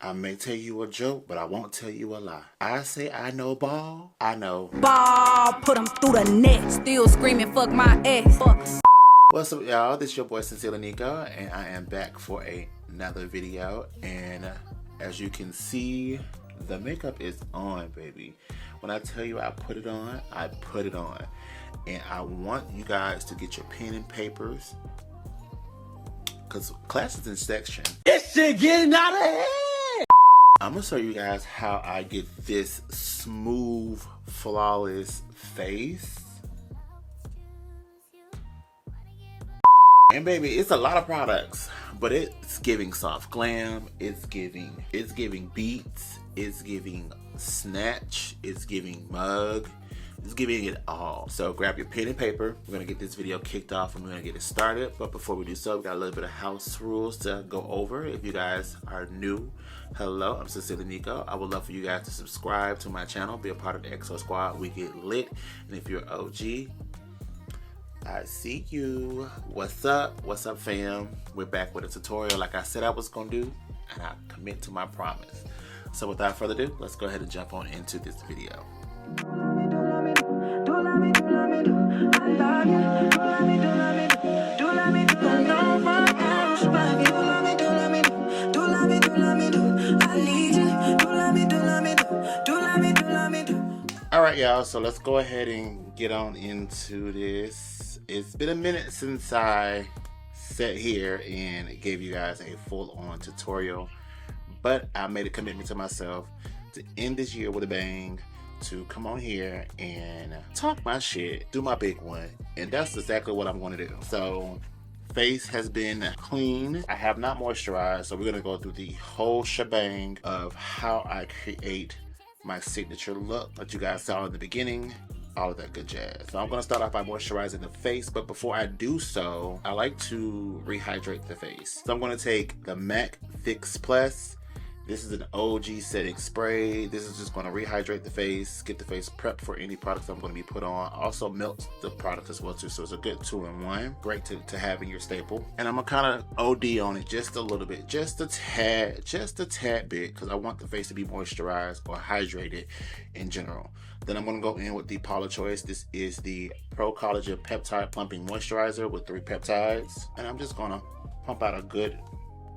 I may tell you a joke, but I won't tell you a lie. I say I know ball, I know ball, put him through the net. Still screaming, fuck my ex. Fuck. What's up, y'all? This is your boy SincerelyNiko, and I am back for another video. And as you can see, the makeup is on, baby. When I tell you I put it on, I put it on. And I want you guys to get your pen and papers, because class is in section. This shit getting out of hand! I'm gonna show you guys how I get this smooth, flawless face. And baby, it's a lot of products, but it's giving soft glam, it's giving beats, it's giving snatch, it's giving mug, it's giving it all. So grab your pen and paper. We're gonna get this video kicked off and we're gonna get it started. But before we do so, we got a little bit of house rules to go over. If you guys are new, hello, I'm SincerelyNiko. I would love for you guys to subscribe to my channel, be a part of the XO Squad. We get lit. And if you're OG, I see you. What's up? What's up, fam? We're back with a tutorial like I said I was gonna do, and I commit to my promise. So without further ado, let's go ahead and jump on into this video. Alright, y'all, so let's go ahead and get on into this. It's been a minute since I sat here and gave you guys a full-on tutorial, but I made a commitment to myself to end this year with a bang, to come on here and talk my shit, do my big one, and that's exactly what I'm going to do. So face has been clean. I have not moisturized, so we're going to go through the whole shebang of how I create my signature look that you guys saw in the beginning, all of that good jazz. So I'm going to start off by moisturizing the face, but before I do so, I like to rehydrate the face. So I'm going to take the MAC Fix Plus. This is an OG setting spray. This is just going to rehydrate the face, get the face prepped for any products I'm going to be put on. Also melt the product as well too, so it's a good 2-in-1. Great to have in your staple. And I'm going to kind of OD on it just a little bit, just a tad bit, because I want the face to be moisturized or hydrated in general. Then I'm going to go in with the Paula Choice. This is the Pro Collagen Peptide Plumping Moisturizer with 3 peptides. And I'm just going to pump out a good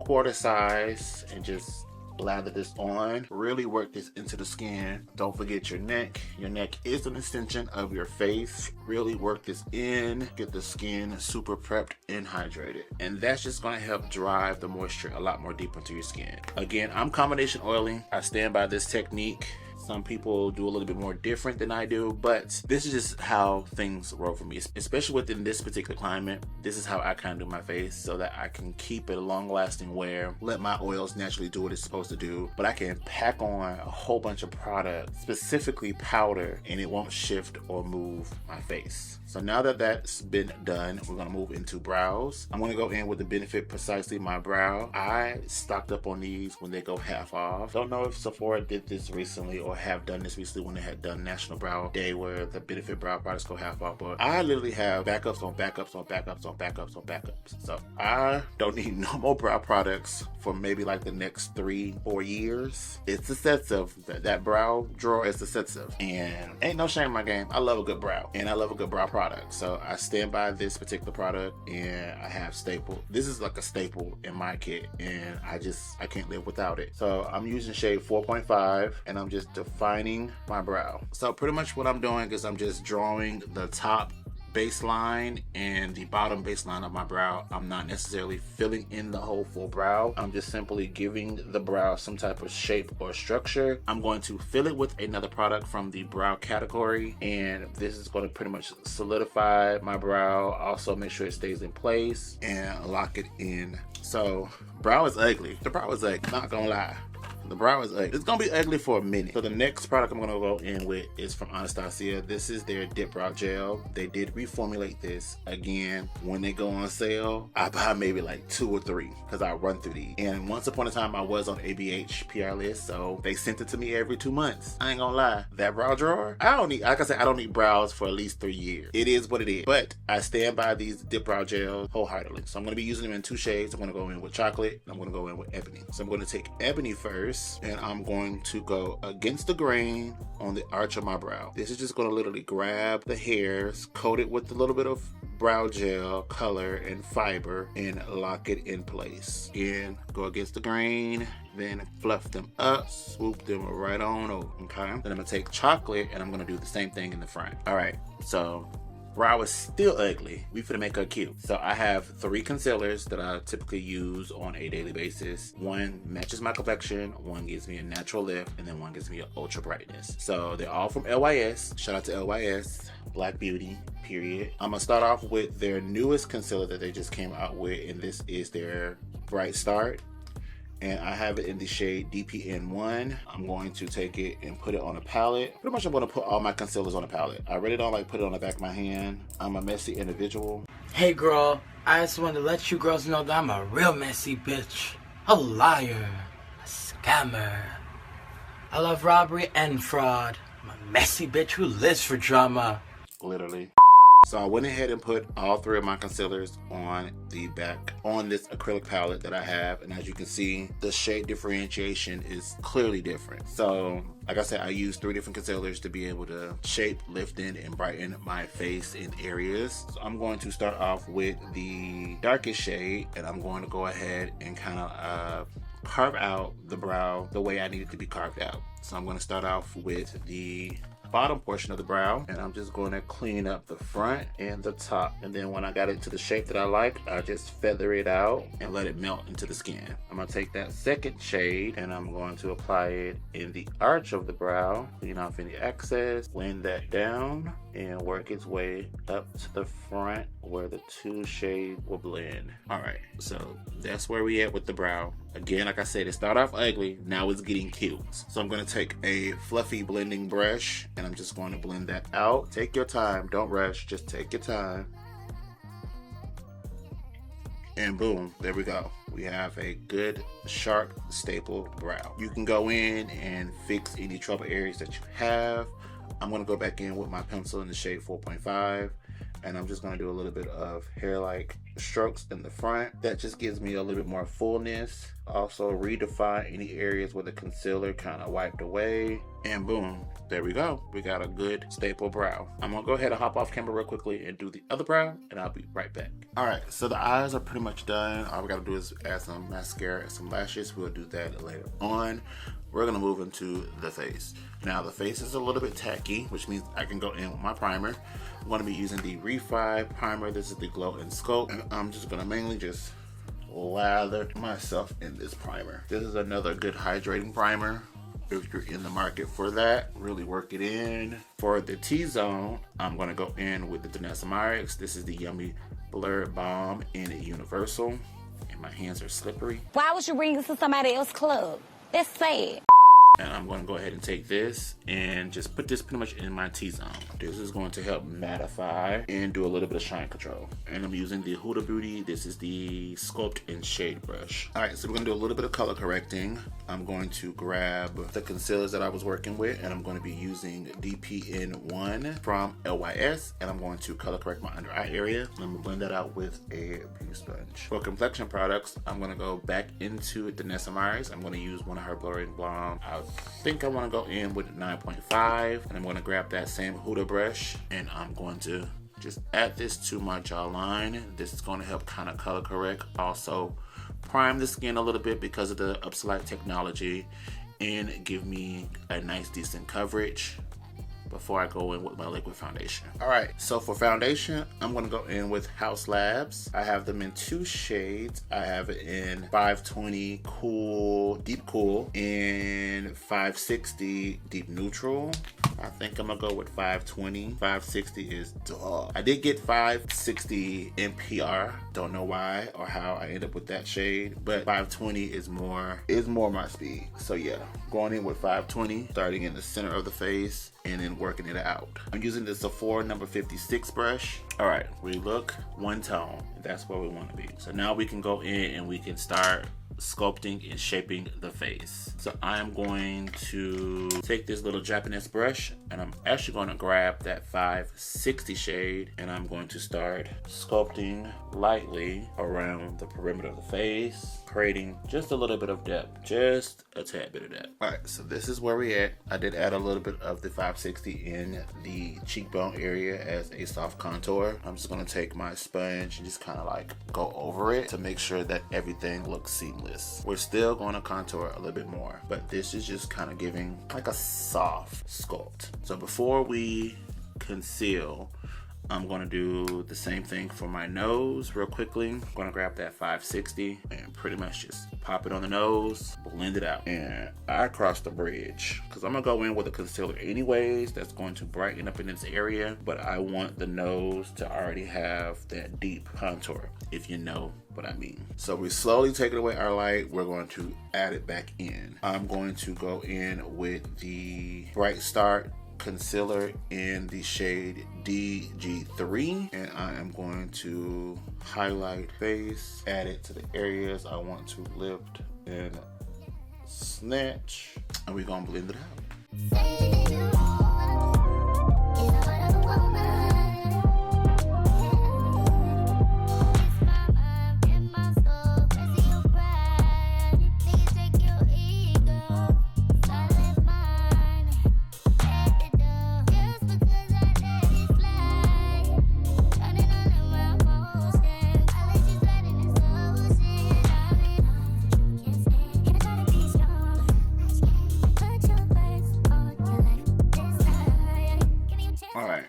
quarter size and just lather this on. Really work this into the skin. Don't forget your neck. Your neck is an extension of your face. Really work this in. Get the skin super prepped and hydrated. And that's just going to help drive the moisture a lot more deep into your skin. Again, I'm combination oiling. I stand by this technique. Some people do a little bit more different than I do, but this is just how things roll for me, especially within this particular climate. This is how I kind of do my face so that I can keep it a long-lasting wear, let my oils naturally do what it's supposed to do, but I can pack on a whole bunch of product, specifically powder, and it won't shift or move my face. So now that that's been done, we're gonna move into brows. I'm gonna go in with the Benefit Precisely My Brow. I stocked up on these when they go half off. Don't know if Sephora did this recently or have done this recently when they had done National Brow Day where the Benefit brow products go half off, but I literally have backups on backups on backups on backups on backups. So I don't need no more brow products for maybe like the next 3-4 years. It's excessive. That brow drawer is excessive, and ain't no shame in my game. I love a good brow, and I love a good brow product. So I stand by this particular product, and I have staple. This is like a staple in my kit, and I can't live without it. So I'm using shade 4.5, and I'm just defining my brow. So pretty much what I'm doing is I'm just drawing the top baseline and the bottom baseline of my brow. I'm not necessarily filling in the whole full brow. I'm just simply giving the brow some type of shape or structure. I'm going to fill it with another product from the brow category, and this is going to pretty much solidify my brow, also make sure it stays in place and lock it in. So brow is ugly. The brow is ugly, not gonna lie. The brow is ugly. It's gonna be ugly for a minute. So the next product I'm gonna go in with is from Anastasia. This is their dip brow gel. They did reformulate this. Again, when they go on sale, I buy maybe like 2 or 3 because I run through these. And once upon a time, I was on ABH PR list, so they sent it to me every 2 months. I ain't gonna lie. That brow drawer, I don't need, like I said, I don't need brows for at least 3 years. It is what it is. But I stand by these dip brow gels wholeheartedly. So I'm gonna be using them in 2 shades. I'm gonna go in with chocolate, and I'm gonna go in with ebony. So I'm gonna take ebony first, and I'm going to go against the grain on the arch of my brow. This is just gonna literally grab the hairs, coat it with a little bit of brow gel, color, and fiber, and lock it in place. Again, go against the grain, then fluff them up, swoop them right on over, okay? Then I'm gonna take chocolate, and I'm gonna do the same thing in the front. All right, so brow is still ugly. We finna make her cute. So I have 3 concealers that I typically use on a daily basis. One matches my complexion, one gives me a natural lift, and then one gives me an ultra brightness. So they're all from LYS. Shout out to LYS, Black Beauty, period. I'm gonna start off with their newest concealer that they just came out with, and this is their Bright Start. And I have it in the shade DPN1. I'm going to take it and put it on a palette. Pretty much I'm gonna put all my concealers on a palette. I really don't like put it on the back of my hand. I'm a messy individual. Hey girl, I just want to let you girls know that I'm a real messy bitch. A liar. A scammer. I love robbery and fraud. I'm a messy bitch who lives for drama. Literally. So I went ahead and put all 3 of my concealers on the back on this acrylic palette that I have. And as you can see, the shade differentiation is clearly different. So like I said, I used 3 different concealers to be able to shape, lift in, and brighten my face in areas. So I'm going to start off with the darkest shade, and I'm going to go ahead and kind of carve out the brow the way I need it to be carved out. So I'm going to start off with the bottom portion of the brow, and I'm just going to clean up the front and the top, and then when I got it to the shape that I like, I just feather it out and let it melt into the skin. I'm going to take that second shade and I'm going to apply it in the arch of the brow, clean off any excess, blend that down, and work its way up to the front where the 2 shades will blend. All right, so that's where we at with the brow. Again, like I said, it started off ugly, now it's getting cute. So I'm gonna take a fluffy blending brush and I'm just going to blend that out. Take your time, don't rush, just take your time. And boom, there we go. We have a good, sharp, staple brow. You can go in and fix any trouble areas that you have. I'm gonna go back in with my pencil in the shade 4.5, and I'm just gonna do a little bit of hair-like strokes in the front. That just gives me a little bit more fullness. Also redefine any areas where the concealer kind of wiped away. And boom, there we go. We got a good staple brow. I'm gonna go ahead and hop off camera real quickly and do the other brow, and I'll be right back. All right, so the eyes are pretty much done. All we gotta do is add some mascara and some lashes. We'll do that later on. We're gonna move into the face. Now the face is a little bit tacky, which means I can go in with my primer. I'm gonna be using the Refi primer. This is the Glow and Sculpt, and I'm just gonna mainly just lather myself in this primer. This is another good hydrating primer. If you're in the market for that, really work it in. For the T-zone, I'm gonna go in with the Denesamyrex. This is the Yummy Blur Balm in Universal, and my hands are slippery. Why would you bring this to somebody else's club? That's sad. And I'm going to go ahead and take this and just put this pretty much in my T-zone. This is going to help mattify and do a little bit of shine control. And I'm using the Huda Beauty. This is the Sculpt and Shade Brush. All right, so we're going to do a little bit of color correcting. I'm going to grab the concealers that I was working with, and I'm going to be using DPN1 from LYS, and I'm going to color correct my under eye area. And I'm going to blend that out with a beauty sponge. For complexion products, I'm going to go back into Denesamyrex. I'm going to use one of her blurring balm. I think I want to go in with 9.5, and I'm going to grab that same Huda brush, and I'm going to just add this to my jawline. This is going to help kind of color correct, also prime the skin a little bit because of the Up-Slide technology, and give me a nice decent coverage before I go in with my liquid foundation. All right, so for foundation, I'm gonna go in with House Labs. I have them in 2 shades. I have it in 520 Cool, Deep Cool, and 560 Deep Neutral. I think I'm gonna go with 520. 560 is dog. I did get 560 in PR. Don't know why or how I ended up with that shade, but 520 is more my speed. So yeah, going in with 520, starting in the center of the face and then working it out. I'm using the Sephora number 56 brush. All right, we look one tone. That's where we want to be. So now we can go in and we can start sculpting and shaping the face. So I'm going to take this little Japanese brush and I'm actually going to grab that 560 shade and I'm going to start sculpting lightly around the perimeter of the face, creating just a little bit of depth, just a tad bit of depth. All right, so this is where we at. I did add a little bit of the 560 in the cheekbone area as a soft contour. I'm just gonna take my sponge and just kind of like go over it to make sure that everything looks seamless. We're still going to contour a little bit more, but this is just kind of giving like a soft sculpt. So before we conceal, I'm gonna do the same thing for my nose real quickly. I'm gonna grab that 560 and pretty much just pop it on the nose, blend it out. And I crossed the bridge because I'm gonna go in with a concealer anyways that's going to brighten up in this area, but I want the nose to already have that deep contour, if you know what I mean. So we're slowly taking away our light. We're going to add it back in. I'm going to go in with the Bright Start concealer in the shade DG3 and I am going to highlight face, add it to the areas I want to lift and snatch, and we're gonna blend it out.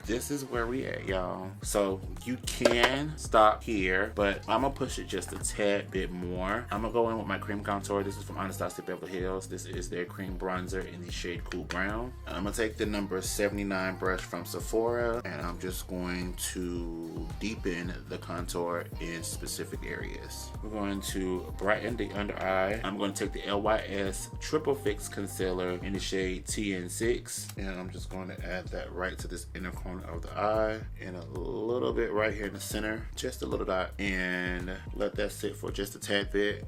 This is where we at, y'all. So you can stop here, but I'm gonna push it just a tad bit more. I'm gonna go in with my cream contour. This is from Anastasia Beverly Hills. This is their cream bronzer in the shade Cool Brown. I'm gonna take the number 79 brush from Sephora and I'm just going to deepen the contour in specific areas. We're going to brighten the under eye. I'm going to take the LYS Triple Fix Concealer in the shade TN6 and I'm just going to add that right to this inner corner of the eye and a little bit right here in the center, just a little dot, and let that sit for just a tad bit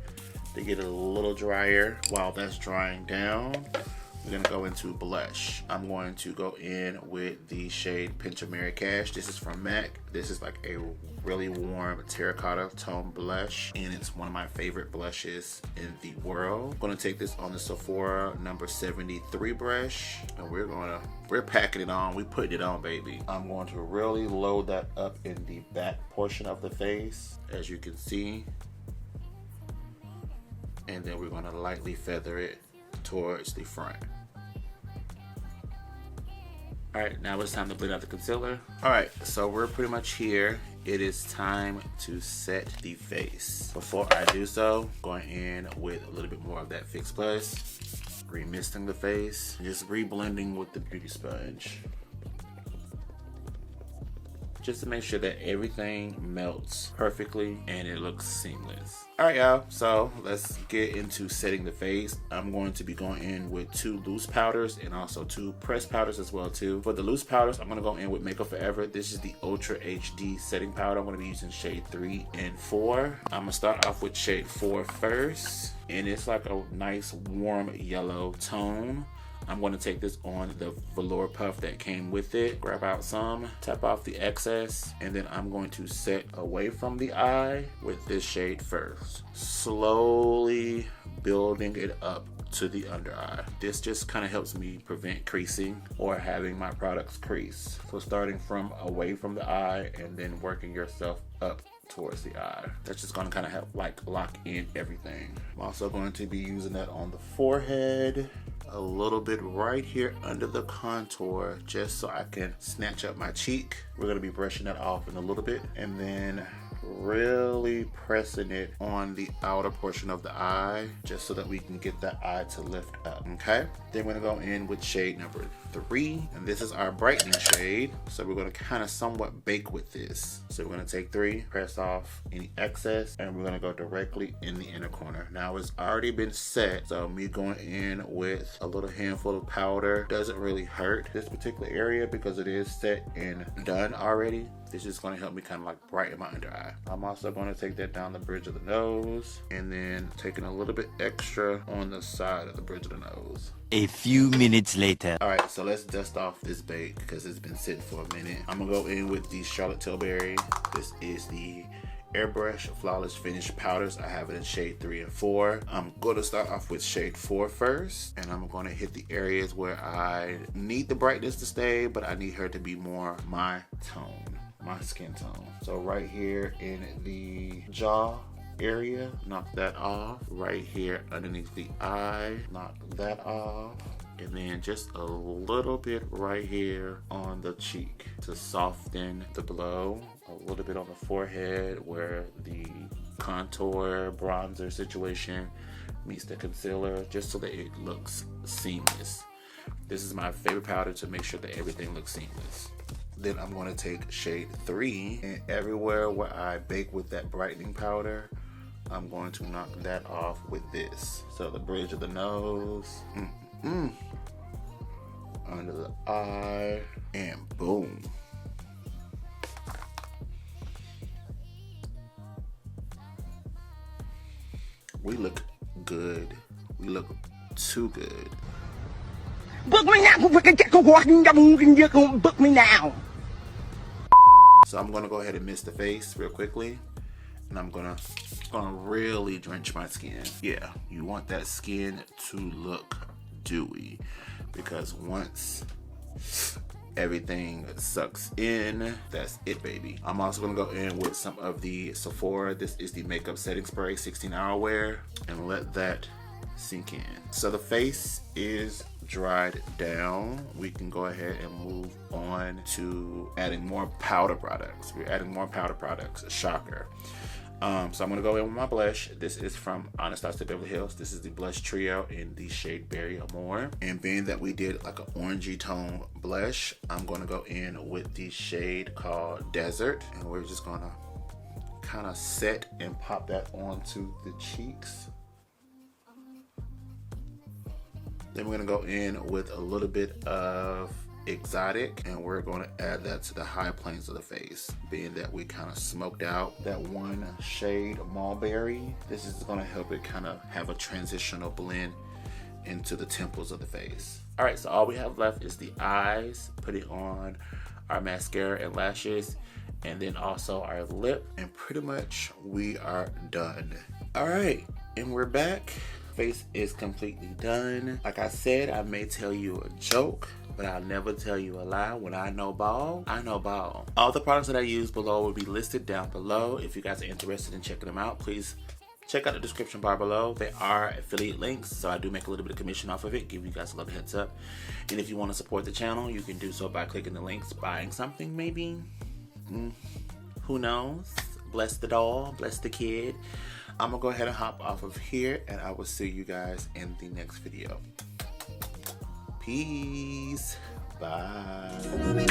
to get it a little drier. While that's drying down, we're gonna go into blush. I'm going to go in with the shade Pinch of Mary Cash. This is from MAC. This is like a really warm terracotta tone blush and it's one of my favorite blushes in the world. I'm gonna take this on the Sephora number 73 brush and we're packing it on. We putting it on, baby. I'm going to really load that up in the back portion of the face, as you can see, and then we're gonna lightly feather it towards the front. All right, now it's time to blend out the concealer. All right, so we're pretty much here. It is time to set the face. Before I do so, going in with a little bit more of that Fix Plus, remisting the face, just reblending with the beauty sponge, just to make sure that everything melts perfectly and it looks seamless. All right, y'all, so let's get into setting the face. I'm going to be going in with 2 loose powders and also 2 pressed powders as well too. For the loose powders, I'm gonna go in with Makeup Forever. This is the Ultra HD setting powder. I'm gonna be using shade 3 and 4. I'm gonna start off with shade 4 first, and it's like a nice warm yellow tone. I'm going to take this on the velour puff that came with it, grab out some, tap off the excess, and then I'm going to set away from the eye with this shade first, slowly building it up to the under eye. This just kind of helps me prevent creasing or having my products crease. So starting from away from the eye and then working yourself up towards the eye. That's just gonna kind of help like lock in everything. I'm also going to be using that on the forehead, a little bit right here under the contour, just so I can snatch up my cheek. We're gonna be brushing that off in a little bit, and then really pressing it on the outer portion of the eye just so that we can get that eye to lift up, okay? Then we're gonna go in with shade number 3, and this is our brightening shade. So we're gonna kind of somewhat bake with this. So we're gonna take 3, press off any excess, and we're gonna go directly in the inner corner. Now it's already been set, so me going in with a little handful of powder doesn't really hurt this particular area because it is set and done already. This is going to help me kind of like brighten my under eye. I'm also going to take that down the bridge of the nose and then taking a little bit extra on the side of the bridge of the nose. A few minutes later. All right, so let's dust off this bake because it's been sitting for a minute. I'm gonna go in with the Charlotte Tilbury. This is the Airbrush Flawless Finish Powders. I have it in shade 3 and 4. I'm going to start off with shade 4 first, and I'm going to hit the areas where I need the brightness to stay, but I need her to be more my tone, my skin tone. So right here in the jaw area, knock that off. Right here underneath the eye, knock that off. And then just a little bit right here on the cheek to soften the glow. A little bit on the forehead where the contour bronzer situation meets the concealer, just so that it looks seamless. This is my favorite powder to make sure that everything looks seamless. Then I'm going to take shade 3, and everywhere where I bake with that brightening powder, I'm going to knock that off with this. So the bridge of the nose, under the eye, and boom. We look good. We look too good. Book me now. Book me now. So I'm gonna go ahead and mist the face real quickly, and I'm gonna really drench my skin. Yeah, you want that skin to look dewy, because once everything sucks in, that's it, baby. I'm also gonna go in with some of the Sephora. This is the makeup setting spray, 16-hour wear, and let that sink in. So the face is dried down. We can go ahead and move on to adding more powder products. We're adding more powder products, shocker. So I'm gonna go in with my blush. This is from Anastasia Beverly Hills. This is the blush trio in the shade Berry Amore. And being that we did like an orangey tone blush, I'm gonna go in with the shade called Desert. And we're just gonna kind of set and pop that onto the cheeks. Then we're gonna go in with a little bit of Exotic, and we're going to add that to the high planes of the face, being that we kind of smoked out that one shade Mulberry. This is going to help it kind of have a transitional blend into the temples of the face. All right, so all we have left is the eyes, putting on our mascara and lashes, and then also our lip, and pretty much we are done. All right, and we're back. Face is completely done. Like I said, I may tell you a joke, but I'll never tell you a lie. When I know ball, I know ball. All the products that I use below will be listed down below. If you guys are interested in checking them out, please check out the description bar below. They are affiliate links, so I do make a little bit of commission off of it. Give you guys a little heads up. And if you want to support the channel, you can do so by clicking the links, buying something maybe. Who knows? Bless the doll, bless the kid. I'm gonna go ahead and hop off of here, and I will see you guys in the next video. Peace. Bye.